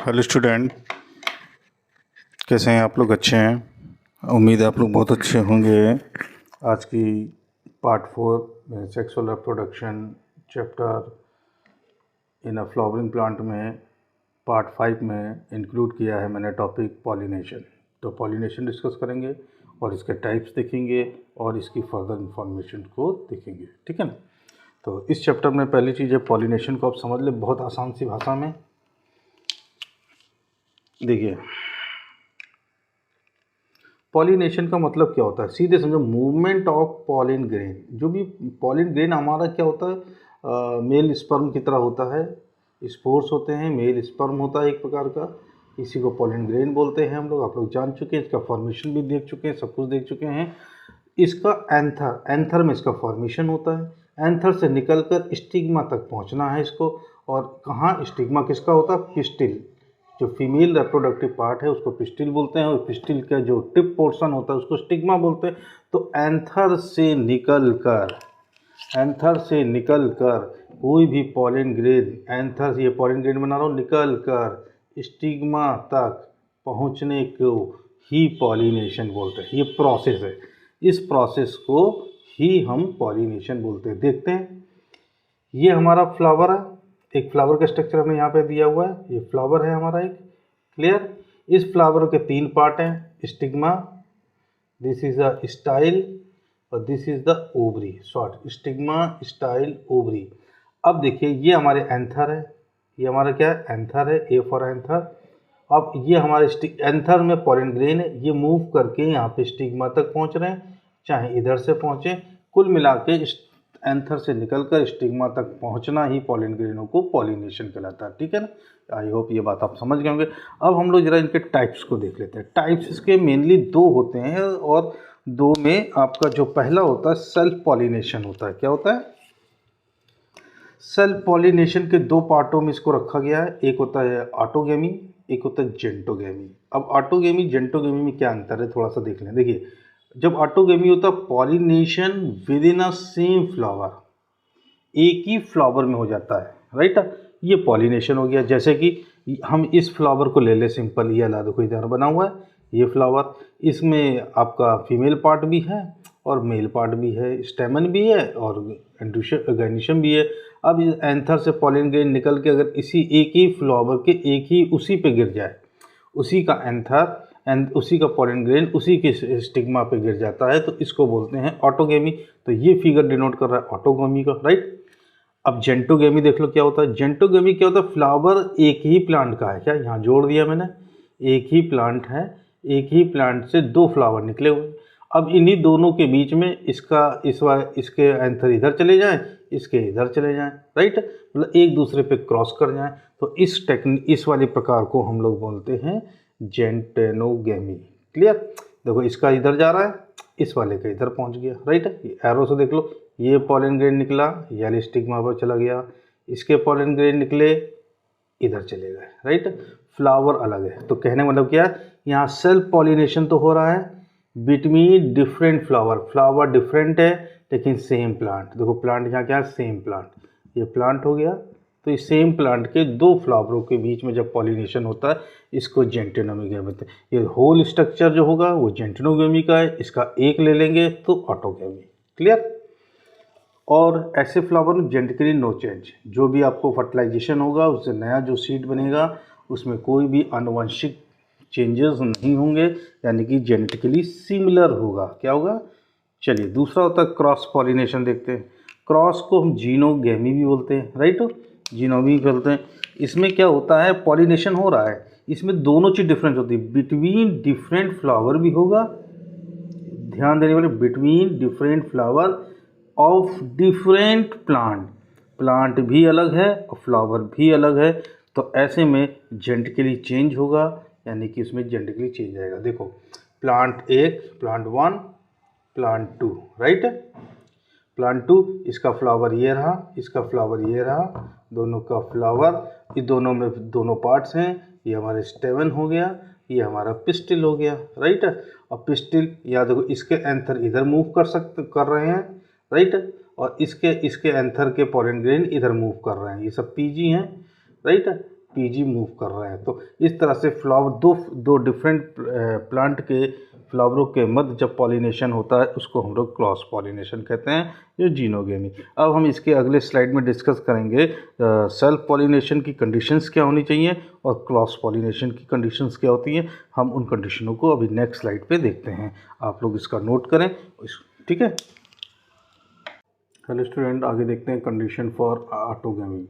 Hello student, कैसे हैं आप लोग? अच्छे हैं। उम्मीद है आप लोग बहुत अच्छे होंगे। आज की पार्ट 4 में sexual reproduction chapter in a flowering plant में पार्ट 5 में इंक्लूड किया है मैंने टॉपिक पॉलिनेशन। तो पॉलिनेशन डिस्कस करेंगे और इसके टाइप्स देखेंगे और इसकी फर्दर इंफॉर्मेशन को देखेंगे, ठीक है ना। तो इस चैप्टर में पहली चीज़ है पॉलिनेशन को आप समझ लें बहुत आसान सी भाषा में। देखिए, पॉलिनेशन का मतलब क्या होता है, सीधे समझो मूवमेंट ऑफ पॉलिन ग्रेन। जो भी पॉलिन ग्रेन हमारा क्या होता है, मेल स्पर्म की तरह होता है। स्पोर्स होते हैं, मेल स्पर्म होता है एक प्रकार का, इसी को पॉलिन ग्रेन बोलते हैं हम लोग। आप लोग जान चुके हैं, इसका फॉर्मेशन भी देख चुके हैं, सब कुछ देख चुके हैं। इसका एंथर में इसका फॉर्मेशन होता है। एंथर से निकलकर स्टिग्मा तक पहुंचना है इसको। और कहाँ स्टिग्मा किसका होता है? पिस्टिल, जो फीमेल रिप्रोडक्टिव पार्ट है उसको पिस्टिल बोलते हैं, और पिस्टिल का जो टिप पोर्शन होता है उसको स्टिग्मा बोलते हैं। तो एंथर से निकलकर कोई भी पॉलिन ग्रेन, एंथर से ये पॉलिन ग्रेन बना रहा हूँ, निकलकर स्टिग्मा तक पहुँचने को ही पॉलिनेशन बोलते हैं। ये प्रोसेस है, इस प्रोसेस को ही हम पॉलिनेशन बोलते हैं। देखते हैं, ये हमारा फ्लावर है, एक फ्लावर का स्ट्रक्चर हमें यहाँ पे दिया हुआ है। ये फ्लावर है हमारा एक, क्लियर। इस फ्लावर के 3 पार्ट हैं, stigma, this is a style और this is the ovary. Short stigma, style, ovary. अब देखिए, ये हमारे एंथर है, ये हमारा क्या है? एंथर है, ए फॉर एंथर। अब ये हमारे एंथर में पॉलिन ग्रेन है, ये मूव करके यहाँ पे स्टिग्मा तक पहुँच रहे हैं, चाहे इधर से पहुँचे। कुल मिला के एंथर से निकलकर स्टिग्मा तक पहुंचना ही पॉलिन ग्रेनों को पॉलिनेशन कहलाता है, ठीक है ना। आई होप ये बात आप समझ गए होंगे। अब हम लोग जरा इनके टाइप्स को देख लेते हैं। टाइप्स इसके मेनली 2 होते हैं, और 2 में आपका जो पहला होता है सेल्फ पॉलिनेशन होता है। क्या होता है? सेल्फ पॉलिनेशन के 2 पार्टों में इसको रखा गया है। एक होता है ऑटोगेमी, एक होता है जेंटोगेमी। अब ऑटोगेमी जेंटोगेमी में क्या अंतर है थोड़ा सा देख लें। देखिए, जब ऑटोगेमी होता है pollination with in a same flower, एक ही फ्लावर में हो जाता है, राइट। ये पॉलिनेशन हो गया। जैसे कि हम इस फ्लावर को ले ले, सिंपल, ये ला दो, कोई इधर बना हुआ है ये फ्लावर, इसमें आपका फीमेल पार्ट भी है और मेल पार्ट भी है, स्टेमन भी है और गैनिशम भी है। अब इस एंथर से पॉलिन ग्रेन निकल के अगर इसी एक ही फ्लावर के एक ही उसी पे गिर जाए, उसी का एंथर एंड उसी का पॉलिन ग्रेन उसी के स्टिग्मा पे गिर जाता है, तो इसको बोलते हैं ऑटोगेमी। तो ये फिगर डिनोट कर रहा है ऑटोगेमी का, राइट। अब जेंटोगेमी देख लो क्या होता है। जेंटोगेमी क्या होता है? फ्लावर एक ही प्लांट का है, क्या यहाँ जोड़ दिया मैंने, एक ही प्लांट है, एक ही प्लांट से 2 फ्लावर निकले हुए। अब इन्हीं दोनों के बीच में इसके एंथर इधर चले जाएं, इसके इधर चले जाएं, राइट, मतलब एक दूसरे पे क्रॉस कर जाएं। तो इस वाले प्रकार को हम लोग बोलते हैं जेंटेनोगेमी, क्लियर। देखो, इसका इधर जा रहा है, इस वाले का इधर पहुंच गया, राइट। एरो से देख लो, ये पॉलिन ग्रेन निकला, ये स्टिग्मा पर चला गया, इसके पॉलिन ग्रेन निकले, इधर चले गए, राइट। फ्लावर अलग है। तो कहने का मतलब क्या है, यहाँ सेल्फ पॉलिनेशन तो हो रहा है between different flower, flower different है लेकिन सेम प्लांट। देखो, प्लांट यहाँ क्या है? सेम प्लांट, ये प्लांट हो गया। तो इस सेम प्लांट के 2 फ्लावरों के बीच में जब पॉलिनेशन होता है, इसको जेंटेनोगेमी कहते हैं। ये होल स्ट्रक्चर जो होगा वो जेंटेनोगेमी का है, इसका एक ले लेंगे तो ऑटोगेमी, क्लियर। और ऐसे फ्लावर में जेनेटिकली नो चेंज, जो भी आपको फर्टिलाइजेशन होगा उससे नया जो सीड बनेगा उसमें कोई भी आनुवंशिक चेंजेस नहीं होंगे, यानी कि जेनेटिकली सिमिलर होगा। क्या होगा? चलिए, दूसरा होता है क्रॉस पॉलिनेशन। देखते हैं, क्रॉस को हम जीनोगेमी भी बोलते हैं, राइट, जीनोमी बोलते हैं। इसमें क्या होता है? पॉलिनेशन हो रहा है, इसमें दोनों चीज़ डिफरेंस होती है, बिटवीन डिफरेंट फ्लावर भी होगा, ध्यान देने वाले, between different flower of different plant, plant भी अलग है और फ्लावर भी अलग है। तो ऐसे में जेनेटिकली चेंज होगा, यानी कि इसमें जेनेटिकली चेंज आएगा। देखो, plant 1, plant 1, plant 2, right. Plant 2, इसका फ्लावर ये रहा, इसका फ्लावर ये रहा, दोनों का फ्लावर, ये दोनों में दोनों पार्ट्स हैं। ये हमारे स्टेमन हो गया, ये हमारा पिस्टिल हो गया, राइट। और पिस्टिल, या देखो, इसके एंथर इधर मूव कर रहे हैं, राइट, और इसके एंथर के पॉलिन ग्रेन इधर मूव कर रहे हैं, ये सब पीजी हैं, राइट। पीजी मूव कर रहे हैं। तो इस तरह से फ्लावर दो डिफरेंट प्लांट के फ्लावरों के मध्य जब पॉलिनेशन होता है उसको हम लोग क्रॉस पॉलिनेशन कहते हैं, ये जीनोगेमी। अब हम इसके अगले स्लाइड में डिस्कस करेंगे सेल्फ पॉलिनेशन की कंडीशंस क्या होनी चाहिए और क्रॉस पॉलिनेशन की कंडीशंस क्या होती हैं। हम उन कंडीशनों को अभी नेक्स्ट स्लाइड पे देखते हैं, आप लोग इसका नोट करें, ठीक है। हेलो स्टूडेंट, आगे देखते हैं कंडीशन फॉर ऑटोगेमी।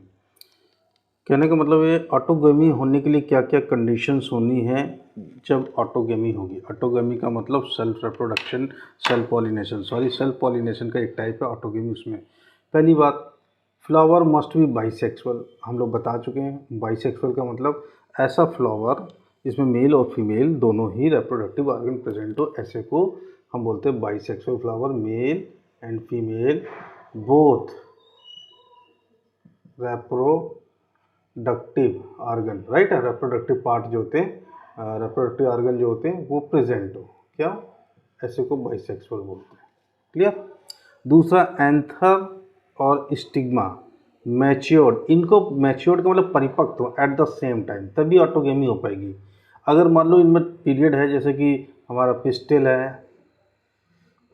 कहने का मतलब ये ऑटोगेमी होने के लिए क्या क्या कंडीशंस होनी है जब ऑटोगेमी होगी। ऑटोगेमी का मतलब सेल्फ रिप्रोडक्शन, सेल्फ पॉलिनेशन का एक टाइप है ऑटोगेमी। उसमें पहली बात, फ्लावर मस्ट बी बाइसेक्सुअल। हम लोग बता चुके हैं बाइसेक्सुअल का मतलब ऐसा फ्लावर जिसमें मेल और फीमेल दोनों ही रिप्रोडक्टिव ऑर्गन प्रेजेंट हो, ऐसे को हम बोलते हैं bisexual flower. Male and female both reproductive organ, right, reproductive part जो होते हैं, रिप्रोडक्टिव ऑर्गन जो होते हैं वो प्रेजेंट हो, क्या, ऐसे को बाइसेक्सुअल बोलते हैं। क्लियर। दूसरा, एंथर और स्टिग्मा मैच्योर्ड, इनको मैच्योर्ड का मतलब परिपक्व हो एट द सेम टाइम, तभी ऑटोगेमी हो पाएगी। अगर मान लो इनमें पीरियड है, जैसे कि हमारा पिस्टिल है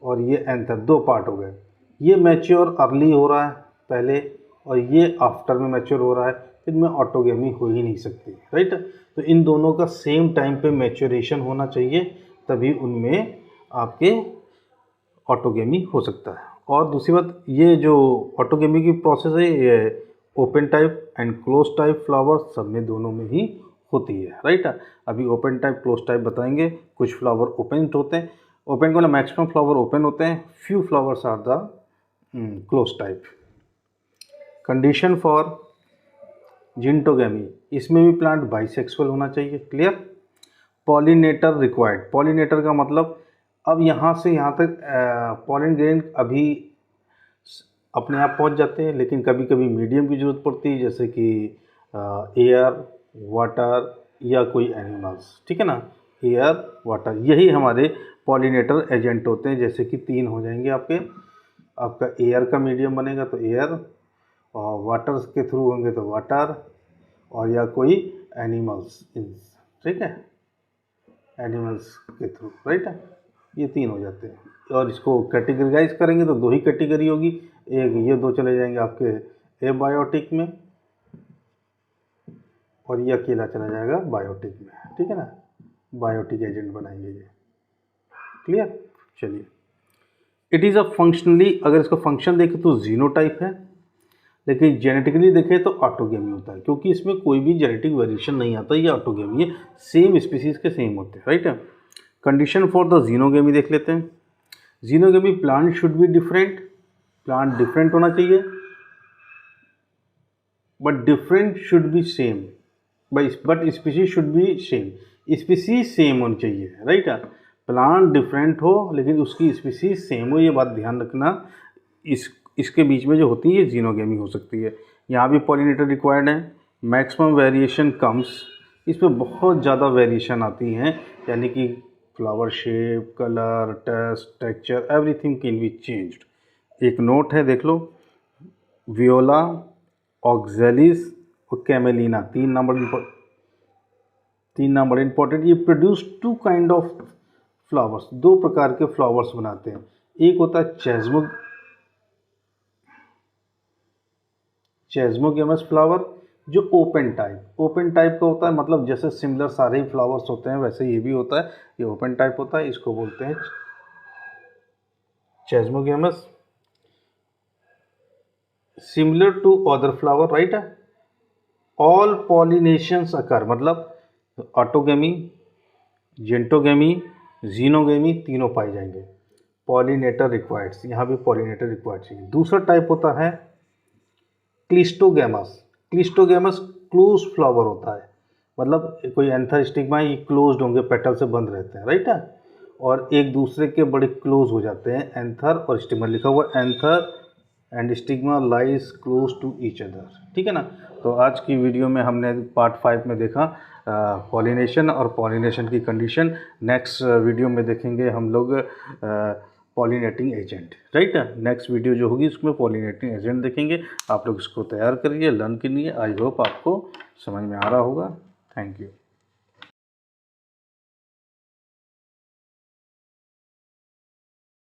और ये एंथर, दो पार्ट हो गए, ये मैच्योर अर्ली हो रहा है पहले और ये आफ्टर में मैच्योर हो रहा है, इनमें ऑटोगेमी हो ही नहीं सकती, राइट। तो इन दोनों का सेम टाइम पे मैच्योरेशन होना चाहिए, तभी उनमें आपके ऑटोगेमी हो सकता है। और दूसरी बात, ये जो ऑटोगेमी की प्रोसेस है ये open type and close type flower सब में, दोनों में ही होती है, राइट। अभी ओपन टाइप क्लोज टाइप बताएंगे। कुछ फ्लावर ओपन होते हैं, ओपन का मतलब मैक्सिमम फ्लावर ओपन होते हैं, few flowers are the close type. Condition for geitonogamy, इसमें भी प्लांट बाइसेक्सुअल होना चाहिए। क्लियर। पॉलिनेटर रिक्वायर्ड, पॉलिनेटर का मतलब अब यहाँ से यहाँ तक पॉलिन ग्रेन अभी अपने आप पहुँच जाते हैं, लेकिन कभी कभी मीडियम की ज़रूरत पड़ती है, जैसे कि एयर, वाटर या कोई एनिमल्स, ठीक है ना। एयर, वाटर, यही हमारे पॉलिनेटर एजेंट होते हैं। जैसे कि तीन हो जाएंगे आपका एयर का मीडियम बनेगा तो एयर, और वाटर के थ्रू होंगे तो वाटर, और या कोई एनिमल्स, ठीक है, एनिमल्स के थ्रू, राइट। ये तीन हो जाते हैं। और इसको कैटेगराइज करेंगे तो दो ही कैटेगरी होगी, एक ये दो चले जाएंगे आपके एबायोटिक में और ये अकेला चला जाएगा बायोटिक में, ठीक है ना। बायोटिक एजेंट बनाएंगे ये। क्लियर। चलिए, इट इज़ अ फंक्शनली, अगर इसका फंक्शन देखें तो जीनोटाइप है, लेकिन जेनेटिकली देखें तो ऑटोगेमी होता है, क्योंकि इसमें कोई भी जेनेटिक वेरिएशन नहीं आता, ये ऑटोगेमी है, सेम स्पीसीज के सेम होते हैं, right. Condition for the xenogamy देख लेते हैं। Xenogamy, plant should be different, plant different होना चाहिए, but different should be same, but species should be same, species same होनी चाहिए, राइट। प्लांट डिफरेंट हो लेकिन उसकी स्पीसीज सेम हो, ये बात ध्यान रखना। इसके बीच में जो होती है ये जीनोगेमी हो सकती है। यहाँ भी पॉलिनेटर रिक्वायर्ड है। मैक्सिमम वेरिएशन कम्स, इसमें बहुत ज़्यादा वेरिएशन आती हैं, यानी कि flower shape, colour, taste, texture, everything can be changed. एक नोट है, देख लो, वियोला, ऑक्जेलिस और कैमेलिना, तीन नंबर इंपॉर्टेंट। ये produce two kind of flowers, दो प्रकार के फ्लावर्स बनाते हैं। एक होता है चेस्मोगेमस फ्लावर, जो ओपन टाइप का होता है, मतलब जैसे सिमिलर सारे ही फ्लावर्स होते हैं वैसे ये भी होता है, ये ओपन टाइप होता है, इसको बोलते हैं chasmogamous. Similar to other flower, right. All pollinations occur, मतलब ऑटोगेमी, जेंटोगेमी, जीनोगेमी तीनों पाए जाएंगे। पॉलिनेटर रिक्वायर्ड, यहाँ भी पॉलिनेटर रिक्वायर्ड चाहिए। दूसरा टाइप होता है क्लिस्टोगेमस। क्लिस्टोगेमस क्लोज फ्लावर होता है, मतलब कोई एंथर स्टिग्मा ये क्लोज्ड होंगे, पेटल से बंद रहते हैं, राइट है, और एक दूसरे के बड़े क्लोज हो जाते हैं। एंथर और स्टिग्मा लिखा हुआ, anther and stigma lies close to each other, ठीक है ना। तो आज की वीडियो में हमने पार्ट 5 में देखा पॉलिनेशन और पॉलिनेशन की कंडीशन। नेक्स्ट वीडियो में देखेंगे हम लोग pollinating agent, right. Next video जो होगी उसमें पॉलिनेटिंग एजेंट देखेंगे। आप लोग इसको तैयार करिए, लर्न करिए। आई होप आपको समझ में आ रहा होगा। Thank you.